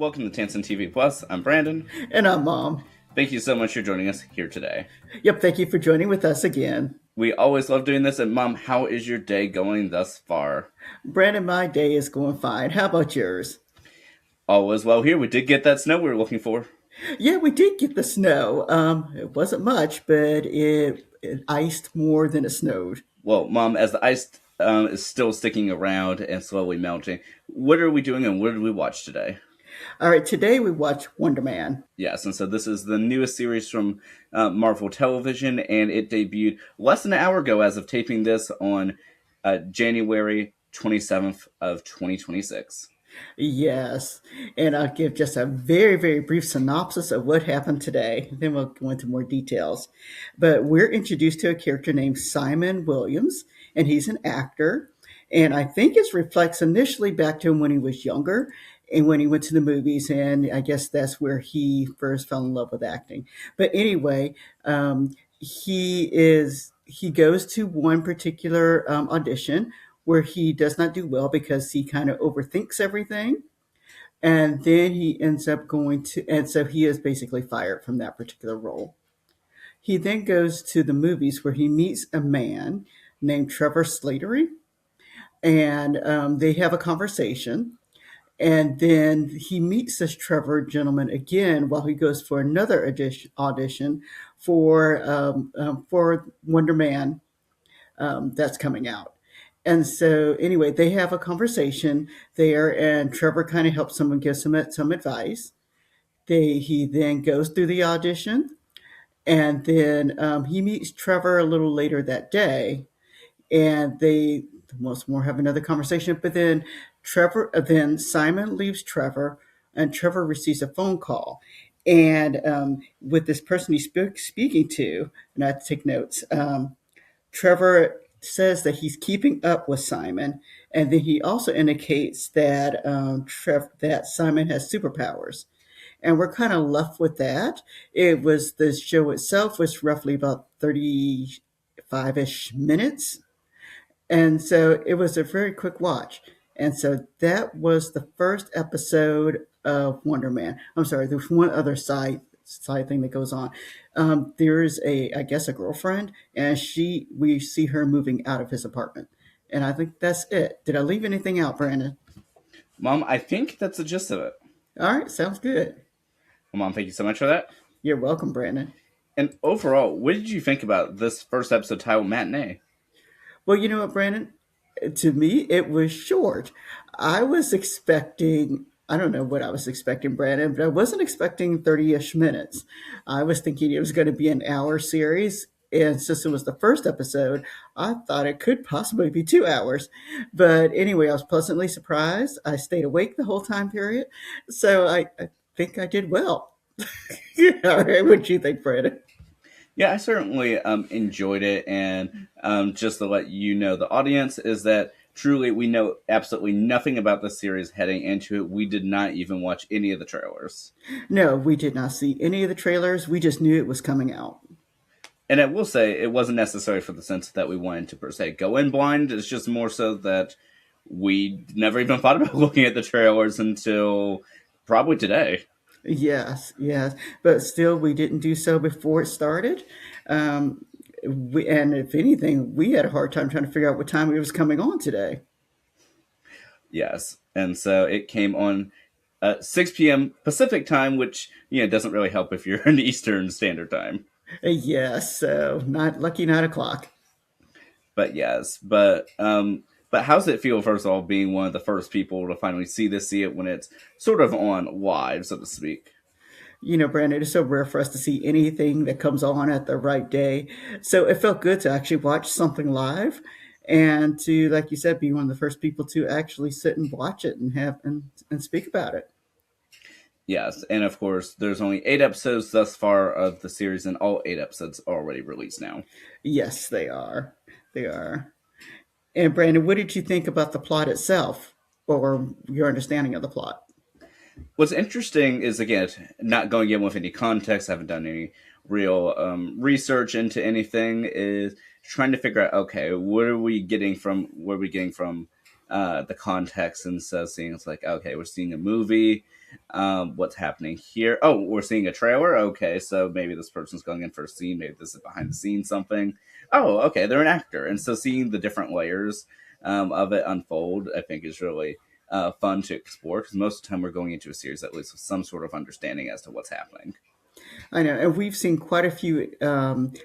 Welcome to Tansson TV Plus. I'm Brandon. And I'm Mom. Thank you so much for joining us here today. Yep, thank you for joining with us again. We always love doing this. And Mom, how is your day going thus far? Brandon, my day is going fine. How about yours? All is well here. We did get that snow we were looking for. Yeah, we did get the snow. It wasn't much, but it iced more than it snowed. Well, Mom, as the ice is still sticking around and slowly melting, what are we doing and what did we watch today? All right, today we watched Wonder Man. Yes, and so this is the newest series from Marvel Television, and it debuted less than an hour ago as of taping this on January 27th of 2026. Yes, and I'll give just a very, very brief synopsis of what happened today. Then we'll go into more details. But we're introduced to a character named Simon Williams, and he's an actor. And I think it reflects initially back to him when he was younger and when he went to the movies. And I guess that's where he first fell in love with acting. But anyway, he goes to one particular audition where he does not do well because he kind of overthinks everything. And then he ends up going to, and so he is basically fired from that particular role. He then goes to the movies where he meets a man named Trevor Slattery, and they have a conversation. And then he meets this Trevor gentleman again while he goes for another audition for Wonder Man that's coming out. And so, anyway, they have a conversation there, and Trevor kind of helps him and gives him some advice. He then goes through the audition, and then he meets Trevor a little later that day, and they once more have another conversation. But then Simon leaves Trevor, and Trevor receives a phone call. And with this person he's speaking to, and I have to take notes. Trevor says that he's keeping up with Simon, and then he also indicates that that Simon has superpowers. And we're kind of left with that. It was the show itself was roughly about 35-ish minutes, and so it was a very quick watch. And so that was the first episode of Wonder Man. I'm sorry, there's one other side thing that goes on. There is I guess a girlfriend, and we see her moving out of his apartment. And I think that's it. Did I leave anything out, Brandon? Mom, I think that's the gist of it. All right, sounds good. Well, Mom, thank you so much for that. You're welcome, Brandon. And overall, what did you think about this first episode titled Matinee? Well, you know what, Brandon? To me, it was short. I was expecting, I don't know what I was expecting, Brandon, but I wasn't expecting 30-ish minutes. I was thinking it was going to be an hour series. And since it was the first episode, I thought it could possibly be 2 hours. But anyway, I was pleasantly surprised. I stayed awake the whole time period. So I think I did well. All right, what do you think, Brandon? Yeah, I certainly enjoyed it, and just to let you know, the audience, is that truly we know absolutely nothing about the series heading into it. We did not even watch any of the trailers. No, we did not see any of the trailers. We just knew it was coming out. And I will say it wasn't necessary for the sense that we wanted to per se go in blind. It's just more so that we never even thought about looking at the trailers until probably today. Yes, yes, but still, we didn't do so before it started. And if anything, we had a hard time trying to figure out what time it was coming on today. Yes, and so it came on 6 p.m. Pacific time, which doesn't really help if you're in Eastern Standard Time. Yes, so not lucky 9 o'clock. But yes, but how's it feel, first of all, being one of the first people to finally see it when it's sort of on live, so to speak? You know, Brandon, it's so rare for us to see anything that comes on at the right day. So it felt good to actually watch something live and to, like you said, be one of the first people to actually sit and watch it and speak about it. Yes, and of course, there's only 8 episodes thus far of the series, and all 8 episodes are already released now. Yes, they are. They are. And Brandon, what did you think about the plot itself, or your understanding of the plot? What's interesting is, again, not going in with any context, haven't done any real research into anything, is trying to figure out, okay, what are we getting from the context, and so seeing it's like, okay, we're seeing a movie. What's happening here? Oh, we're seeing a trailer. Okay, so maybe this person's going in for a scene. Maybe this is behind the scenes something. Oh, okay, they're an actor, and so seeing the different layers of it unfold, I think, is really fun to explore because most of the time we're going into a series at least with some sort of understanding as to what's happening. I know, and we've seen quite a few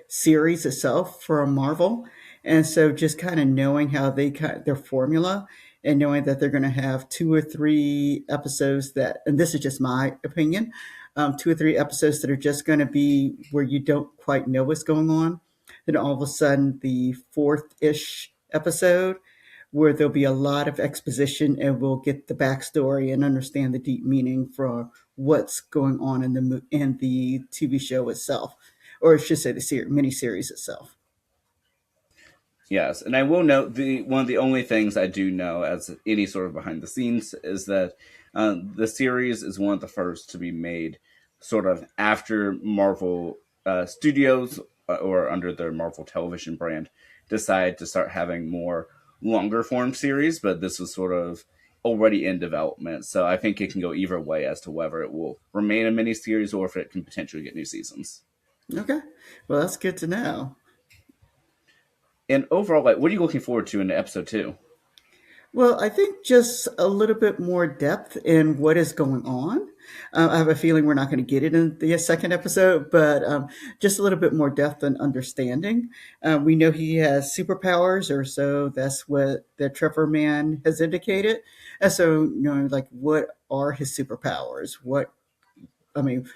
series itself from Marvel, and so just kind of knowing how they their formula, and knowing that they're going to have 2 or 3 episodes that, and this is just my opinion, 2 or 3 episodes that are just going to be where you don't quite know what's going on. Then all of a sudden, the fourth-ish episode, where there'll be a lot of exposition, and we'll get the backstory and understand the deep meaning for what's going on in the TV show itself, or I should say the mini series itself. Yes, and I will note the one of the only things I do know as any sort of behind the scenes is that the series is one of the first to be made sort of after Marvel Studios or under their Marvel Television brand decide to start having more longer form series, but this was sort of already in development. So I think it can go either way as to whether it will remain a miniseries or if it can potentially get new seasons. Okay, well that's good to know. And overall, like, what are you looking forward to in episode two? Well, I think just a little bit more depth in what is going on. I have a feeling we're not going to get it in the second episode, but just a little bit more depth and understanding. We know he has superpowers, or so that's what the Trevor man has indicated. And so, like, what are his superpowers? I mean,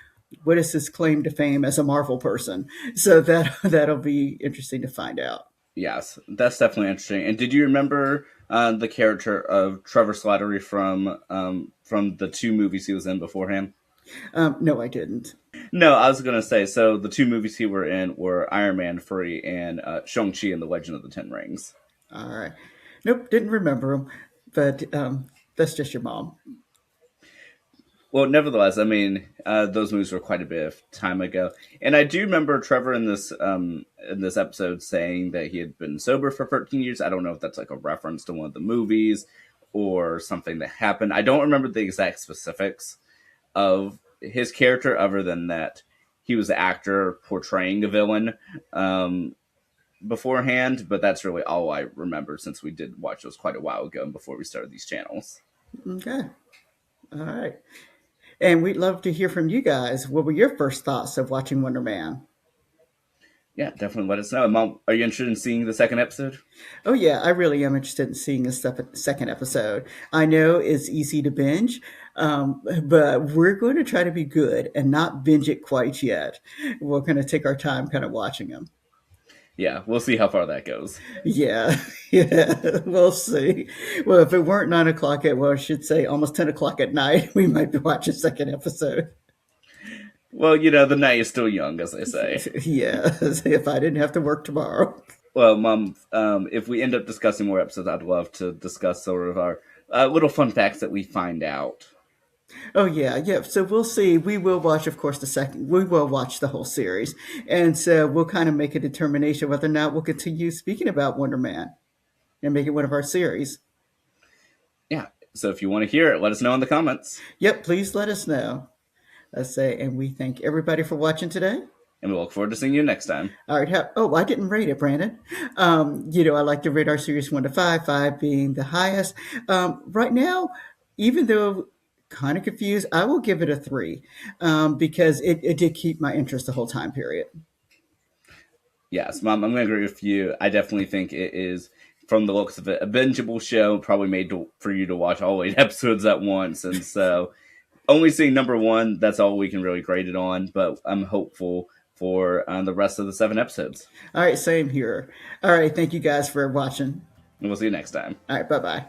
what is his claim to fame as a Marvel person? So that'll be interesting to find out. Yes, that's definitely interesting. And did you remember the character of Trevor Slattery from the two movies he was in beforehand? No, I didn't. No, I was gonna say so. The two movies he were in were Iron Man 3 and Shang-Chi and the Legend of the Ten Rings. All right. Nope, didn't remember him, but that's just your mom. Well, nevertheless, I mean, those movies were quite a bit of time ago, and I do remember Trevor in this episode saying that he had been sober for 13 years. I don't know if that's like a reference to one of the movies or something that happened. I don't remember the exact specifics of his character, other than that he was the actor portraying a villain beforehand. But that's really all I remember since we did watch those quite a while ago and before we started these channels. Okay. All right. And we'd love to hear from you guys. What were your first thoughts of watching Wonder Man? Yeah, definitely let us know. Mom, are you interested in seeing the second episode? Oh, yeah, I really am interested in seeing a second episode. I know it's easy to binge, but we're going to try to be good and not binge it quite yet. We're going to take our time kind of watching them. Yeah, we'll see how far that goes. Yeah, yeah, we'll see. Well, if it weren't 9 o'clock well, I should say almost 10 o'clock at night, we might be watching second episode. Well, the night is still young, as they say. Yeah, if I didn't have to work tomorrow. Well, Mom, if we end up discussing more episodes, I'd love to discuss sort of our little fun facts that we find out. Oh yeah, yeah. So we'll see. We will watch, of course, the second. We will watch the whole series, and so we'll kind of make a determination whether or not we'll continue speaking about Wonder Man and make it one of our series. Yeah, so if you want to hear it, let us know in the comments. Yep, please let us know. I say, and we thank everybody for watching today. And we look forward to seeing you next time. All right. Oh, I didn't rate it, Brandon. I like to rate our series 1 to 5, 5 being the highest. Right now, even though kind of confused, I will give it a 3 because it did keep my interest the whole time period. Yes, Mom, I'm going to agree with you. I definitely think it is, from the looks of it, a bingeable show, probably made for you to watch all 8 episodes at once. And so, only seeing number 1, that's all we can really grade it on. But I'm hopeful for the rest of the 7 episodes. All right, same here. All right, thank you guys for watching. And we'll see you next time. All right, bye-bye.